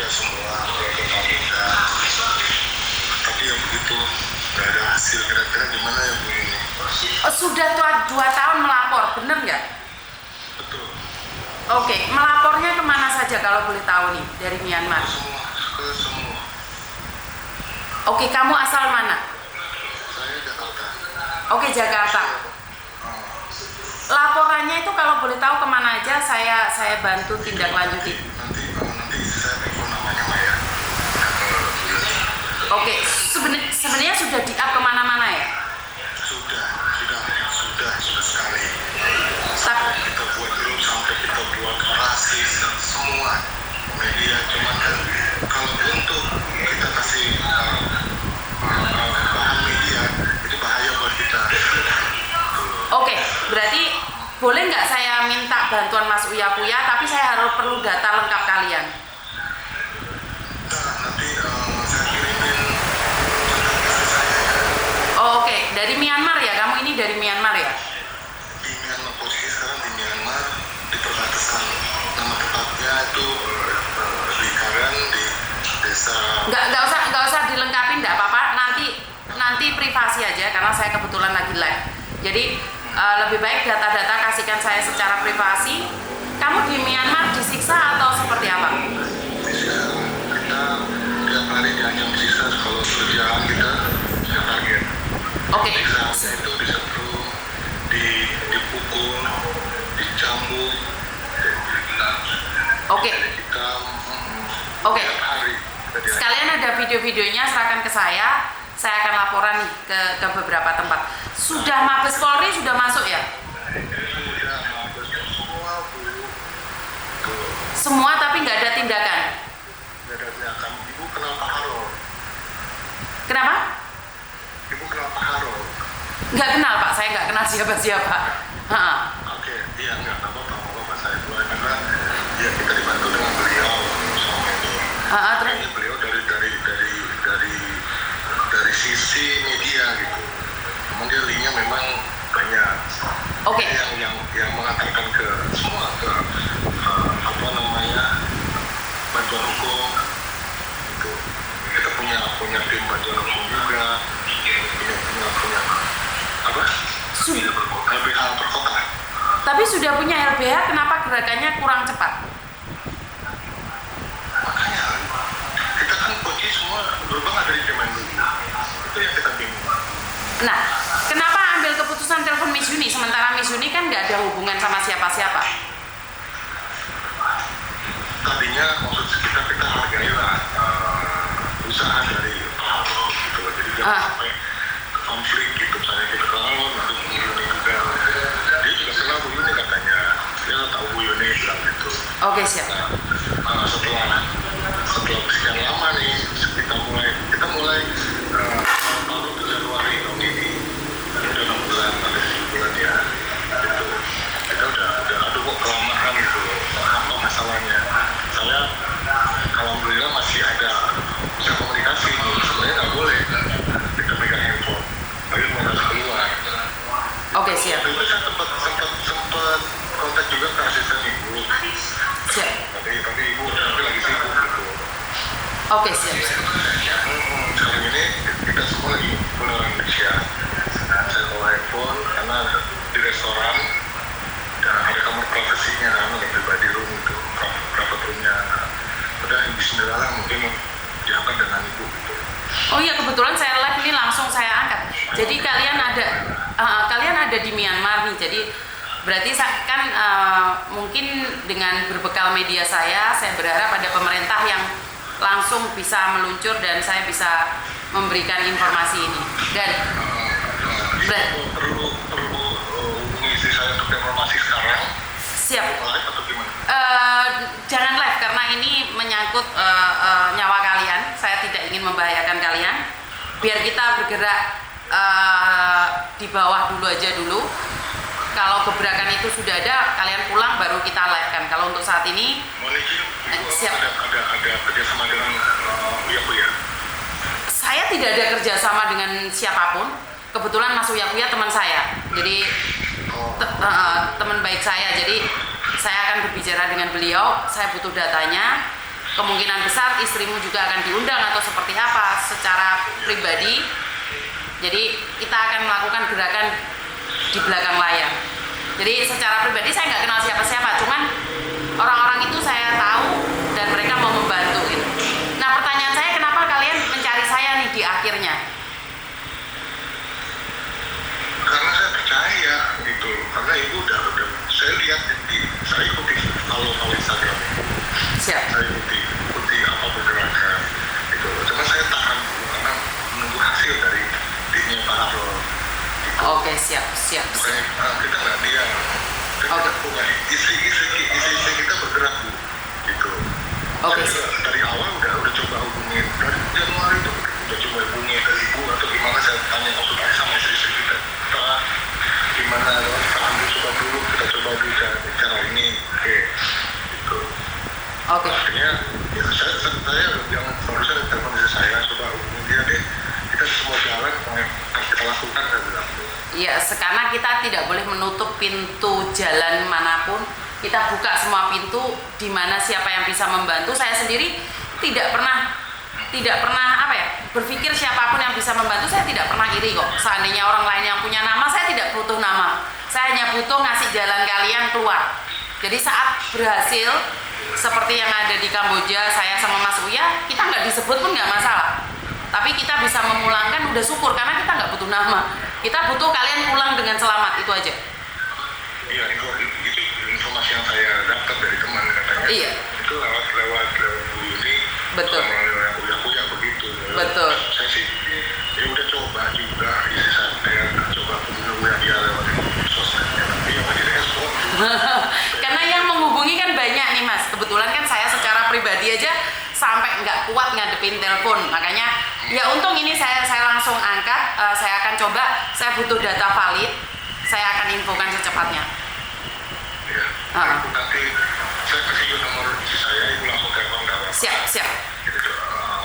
sudah semua ke KPK, tapi ya begitu, nggak ada hasil. Kira-kira gimana ya Bu ini? Sudah 2 tahun melapor, bener nggak? Betul. Oke, melapornya kemana saja kalau boleh tahu nih dari Myanmar? Ke semua. Oke, kamu asal mana? Saya Jakarta. Oke, Jakarta. Laporannya itu kalau boleh tahu kemana aja, saya bantu tindak lanjuti. Nanti saya telepon namanya Maya. Oke, sebenarnya sudah di-up kemana-mana ya? Sudah sekali. Sampai kita buat grup, sampai kita buat orasi, semua media. Cuman kan kalau untuk kita kasih bahan media, itu bahaya buat kita. Oke, berarti boleh nggak saya minta bantuan Mas Uya Kuya, tapi saya harus perlu data lengkap kalian. Nah, nanti saya kirimin kontak saya ya. Oh, oke. Dari Myanmar ya? Kamu ini dari Myanmar ya? Di Myanmar, posisi sekarang di Myanmar, di perbatasan. Nama tempatnya itu di Karen, di desa. Nggak usah dilengkapi, nggak apa-apa. Nanti privasi aja karena saya kebetulan lagi live. Jadi lebih baik data-data kasihkan saya secara privasi. Kamu di Myanmar disiksa atau seperti apa? Disiksa. Kita tiap hari diancam disiksa kalau kerjaan kita tidak target. Oke. Siksaannya itu disetrum, dipukul, dicambuk, Oke. kita Oke. tiap hari. Sekalian ada video-videonya, serahkan ke saya. Saya akan laporan nih ke beberapa tempat. Sudah Mabes Polri sudah masuk ya? Sudah Mabes semua Bu. Tuh, Semua tapi nggak ada tindakan. nggak ada tindakan. Ibu kenal Pak Haro? Kenapa? Ibu kenal Pak Haro? Nggak kenal Pak, saya nggak kenal siapa-siapa. Oke, iya nggak apa-apa saya dulu karena ya kita dibantu dengan beliau selama ini. Terus? Ini beliau dari sisi media gitu. Memang dia linknya memang banyak. Oke. Yang mengantarkan ke semua ke apa namanya bantuan hukum itu. Kita punya tim bantuan hukum juga. Punya apa? LBH perkota. Tapi sudah punya LBH, kenapa gerakannya kurang cepat? Makanya kita kan kunci semua berubah dari zaman dulu. Itu yang kita bingung. Nah, kenapa ambil keputusan telepon Miss Yuni, sementara Miss Yuni kan nggak ada hubungan sama siapa-siapa? Tadinya maksud kita hargai lah usaha dari Pak gitu loh. Jadi jangan sampai konflik gitu. Misalnya kita kenal nanti Bu Yuni juga. Dia juga kenal Bu Yuni katanya. Dia tahu Bu Yuni bilang gitu. Oke, siap. Nah, setelah sekian lama nih kita mulai baru ke Januari tahun ini udah 6 bulan ada 7 bulan ya gitu. Kita udah aduh kok kelamaan gitu loh, apa masalahnya. Saya alhamdulillah masih ada bisa komunikasi. Sebenarnya nggak boleh kita pegang handphone tapi mau keluar. Oke, siap. Itu saya sempat kontak juga ke asisten ibu. Siap. Tapi ibu lagi sibuk gitu. Oke, siap. Sekarang ini kita semua lagi pulang Indonesia. Saya bawa handphone karena di restoran ada kamar privasinya kan, ada pribadi room itu, private roomnya. Udah bismillah lah mungkin diangkat dengan ibu gitu. Oh iya, kebetulan saya live ini langsung saya angkat. Jadi kalian ada di Myanmar nih. Jadi berarti kan mungkin dengan berbekal media saya berharap ada pemerintah yang langsung bisa meluncur dan saya bisa memberikan informasi ini. Dan perlu hubungi istri saya untuk informasi sekarang. Siap. Live atau gimana? Jangan live karena ini menyangkut nyawa kalian. Saya tidak ingin membahayakan kalian. Biar kita bergerak di bawah dulu aja dulu. Kalau gebrakan itu sudah ada, kalian pulang baru kita live kan. Kalau untuk saat ini, siap. Ada kerjasama dengan Uya Kuya? Saya tidak ada kerjasama dengan siapapun. Kebetulan Mas Uya Kuya teman saya. Jadi teman baik saya. Jadi saya akan berbicara dengan beliau. Saya butuh datanya. kemungkinan besar istrimu juga akan diundang atau seperti apa secara pribadi. Jadi kita akan melakukan gerakan di belakang layar. Jadi secara pribadi saya nggak kenal siapa-siapa, cuman orang-orang itu saya tahu dan mereka mau membantu gitu. Nah pertanyaan saya, kenapa kalian mencari saya nih di akhirnya? Karena saya percaya gitu, karena ibu udah saya lihat saya ikuti kalau Instagram, Siap. saya ikuti apa pergerakan itu. Cuma saya tahan karena menunggu hasil dari timnya Pak Harul. Oke, siap. Makanya kita nggak diam, kita Oke. punya isi kita bergerak Bu, gitu. Oke. Saya juga dari awal udah coba hubungin dari Januari itu udah coba hubungin ke ibu atau gimana, saya tanya konsultasi sama istri kita gimana, kita ambil coba dulu, kita coba dulu cara ini, oke, gitu. Oke. Akhirnya ya saya jangan seharusnya telepon istri saya, coba hubungin dia deh, kita semua jalan yang kita lakukan kan bilang. Iya, karena kita tidak boleh menutup pintu jalan manapun. Kita buka semua pintu di mana siapa yang bisa membantu. Saya sendiri tidak pernah berpikir siapapun yang bisa membantu. Saya tidak pernah iri kok. Seandainya orang lain yang punya nama, saya tidak butuh nama. Saya hanya butuh ngasih jalan kalian keluar. Jadi saat berhasil seperti yang ada di Kamboja, saya sama Mas Uya, kita nggak disebut pun nggak masalah. Tapi kita bisa memulangkan, udah syukur, karena kita nggak butuh nama. Kita butuh kalian pulang dengan selamat, itu aja. Iya, itu informasi yang saya dapat dari teman katanya. Iya. Itu lewat Bu Yuni. Betul. Melalui Uya begitu. Betul. Saya sih ya udah coba juga isi saya coba hubungi dia lewat sosmednya, tapi yang nggak direspon. Karena yang menghubungi kan banyak nih Mas. Kebetulan kan saya secara pribadi aja sampai nggak kuat ngadepin telepon. Makanya ya untung ini saya langsung angkat. Saya akan coba. Saya butuh data valid. Saya akan infokan secepatnya. Ya. Ibu nanti saya kasih juga nomor istri saya, ibu langsung telepon nggak apa-apa. Siap. Gitu,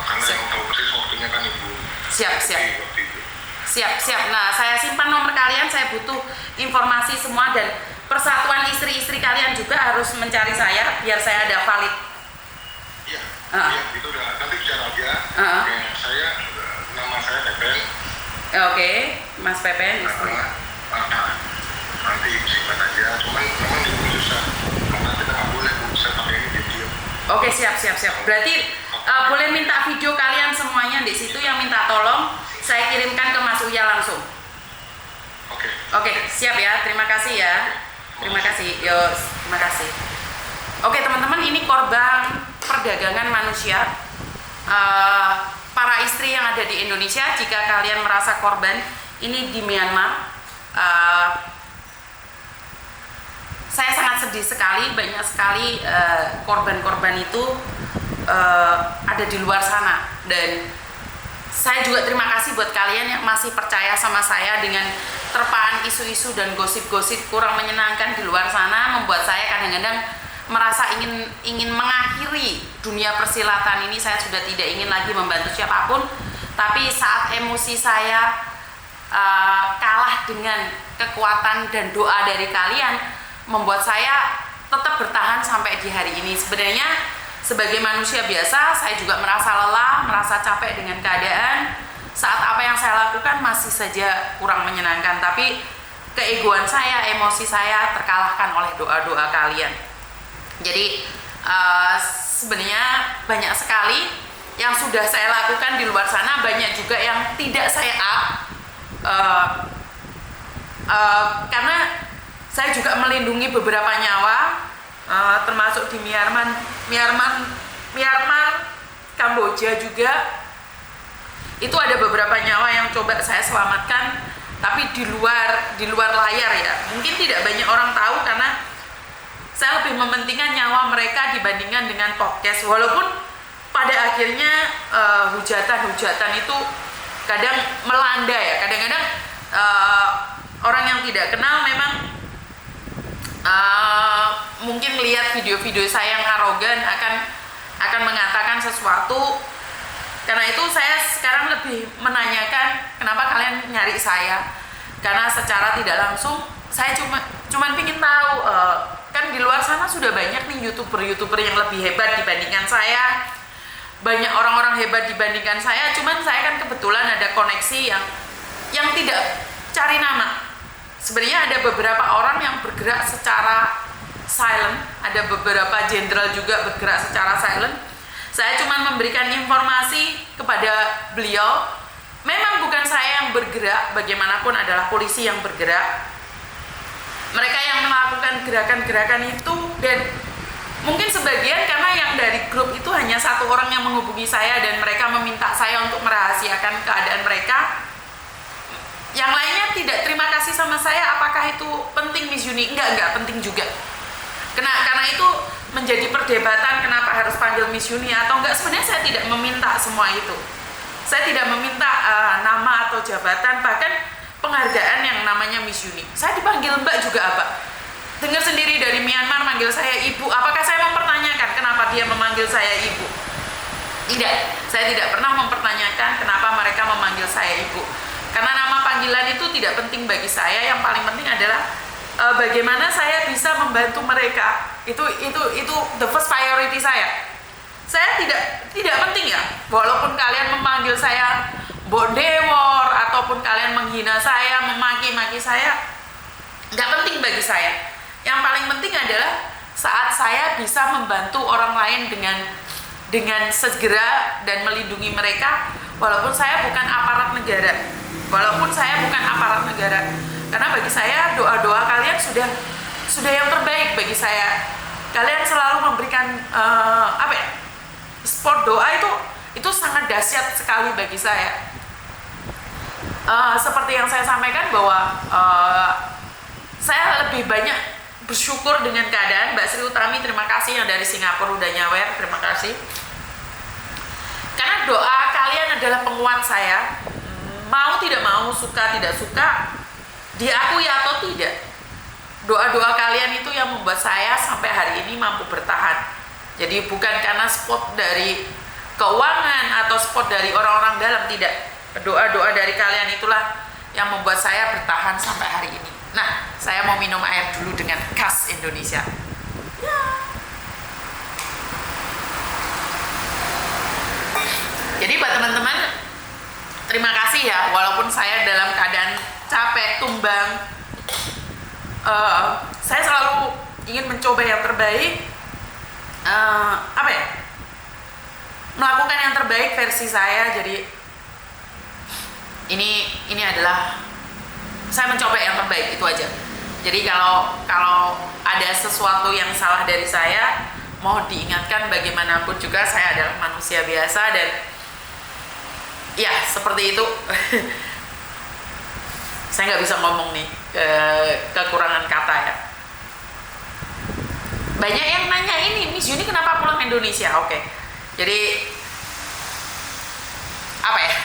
karena Siap. yang tahu persis waktunya kan ibu. Siap. Waktu itu. Siap. Nah, saya simpan nomor kalian. Saya butuh informasi semua, dan persatuan istri-istri kalian juga harus mencari saya biar saya ada valid. Iya, iya, itu udah nanti bicara aja. Ya, saya nama saya Pepen. Oke, Mas Pepen. Nanti simpan aja. Cuman memang ibu susah karena kita nggak boleh bisa pakai ini video. Oke, siap. Berarti boleh minta video kalian semuanya di situ, yang minta tolong saya kirimkan ke Mas Uya langsung. Oke, siap ya. Terima kasih ya. Terima kasih. Terima kasih. Oke, teman-teman, ini korban perdagangan manusia. Para istri yang ada di Indonesia, jika kalian merasa korban, ini di Myanmar. Saya sangat sedih sekali, banyak sekali korban-korban itu ada di luar sana, dan saya juga terima kasih buat kalian yang masih percaya sama saya dengan terpaan isu-isu dan gosip-gosip kurang menyenangkan di luar sana, membuat saya kadang-kadang merasa ingin mengakhiri dunia persilatan ini. Saya sudah tidak ingin lagi membantu siapapun, tapi saat emosi saya kalah dengan kekuatan dan doa dari kalian, membuat saya tetap bertahan sampai di hari ini. Sebenarnya sebagai manusia biasa, saya juga merasa lelah, merasa capek dengan keadaan saat apa yang saya lakukan masih saja kurang menyenangkan. Tapi keegoan saya, emosi saya terkalahkan oleh doa-doa kalian. Jadi sebenarnya banyak sekali yang sudah saya lakukan di luar sana, banyak juga yang tidak saya karena saya juga melindungi beberapa nyawa, termasuk di Myanmar, Kamboja juga. Itu ada beberapa nyawa yang coba saya selamatkan, tapi di luar layar ya. Mungkin tidak banyak orang tahu karena saya lebih mementingkan nyawa mereka dibandingkan dengan podcast. Walaupun pada akhirnya hujatan itu kadang melanda ya. Kadang-kadang orang yang tidak kenal memang mungkin lihat video-video saya yang arogan akan mengatakan sesuatu. Karena itu saya sekarang lebih menanyakan kenapa kalian nyari saya, karena secara tidak langsung saya cuma ingin tahu, kan di luar sana sudah banyak nih YouTuber yang lebih hebat dibandingkan saya, banyak orang-orang hebat dibandingkan saya. Cuman saya kan kebetulan ada koneksi yang tidak cari nama. Sebenarnya ada beberapa orang yang bergerak secara silent, ada beberapa jenderal juga bergerak secara silent. Saya cuma memberikan informasi kepada beliau. Memang bukan saya yang bergerak, bagaimanapun adalah polisi yang bergerak. Mereka yang melakukan gerakan-gerakan itu, dan mungkin sebagian karena yang dari grup itu hanya satu orang yang menghubungi saya dan mereka meminta saya untuk merahasiakan keadaan mereka. Yang lainnya tidak terima kasih sama saya. Apakah itu penting, Miss Yuni? Enggak penting juga. Karena itu menjadi perdebatan kenapa harus panggil Miss Yuni atau enggak. Sebenarnya saya tidak meminta semua itu. Saya tidak meminta nama atau jabatan, bahkan penghargaan yang namanya Miss Yuni. Saya dipanggil Mbak juga apa? Dengar sendiri dari Myanmar manggil saya Ibu. Apakah saya mempertanyakan kenapa dia memanggil saya Ibu? Tidak. Saya tidak pernah mempertanyakan kenapa mereka memanggil saya Ibu. Karena nama panggilan itu tidak penting bagi saya. Yang paling penting adalah bagaimana saya bisa membantu mereka. Itu the first priority saya. Saya tidak penting ya, walaupun kalian memanggil saya bondewor ataupun kalian menghina saya, memaki-maki saya, nggak penting bagi saya. Yang paling penting adalah saat saya bisa membantu orang lain dengan segera dan melindungi mereka, walaupun saya bukan aparat negara. Karena bagi saya doa-doa kalian sudah yang terbaik bagi saya. Kalian selalu memberikan sport doa itu sangat dahsyat sekali bagi saya. Seperti yang saya sampaikan bahwa saya lebih banyak bersyukur dengan keadaan. Mbak Sri Utami, terima kasih, yang dari Singapura udah nyawer, terima kasih. Karena doa kalian adalah penguat saya. Mau tidak mau, suka tidak suka, diakui atau tidak, doa-doa kalian itu yang membuat saya sampai hari ini mampu bertahan. Jadi bukan karena spot dari keuangan atau spot dari orang-orang dalam, tidak. Doa-doa dari kalian itulah yang membuat saya bertahan sampai hari ini. Nah, saya mau minum air dulu dengan khas Indonesia. Ya. Jadi buat teman-teman, terima kasih ya, walaupun saya dalam keadaan capek, tumbang, saya selalu ingin mencoba yang terbaik, melakukan yang terbaik versi saya. Jadi ini adalah saya mencoba yang terbaik, itu aja. Jadi kalau ada sesuatu yang salah dari saya, mohon diingatkan. Bagaimanapun juga saya adalah manusia biasa dan ya seperti itu. Saya nggak bisa ngomong nih kekurangan kata ya. Banyak yang nanya ini, Miss Yuni kenapa pulang Indonesia? Oke. Jadi apa ya?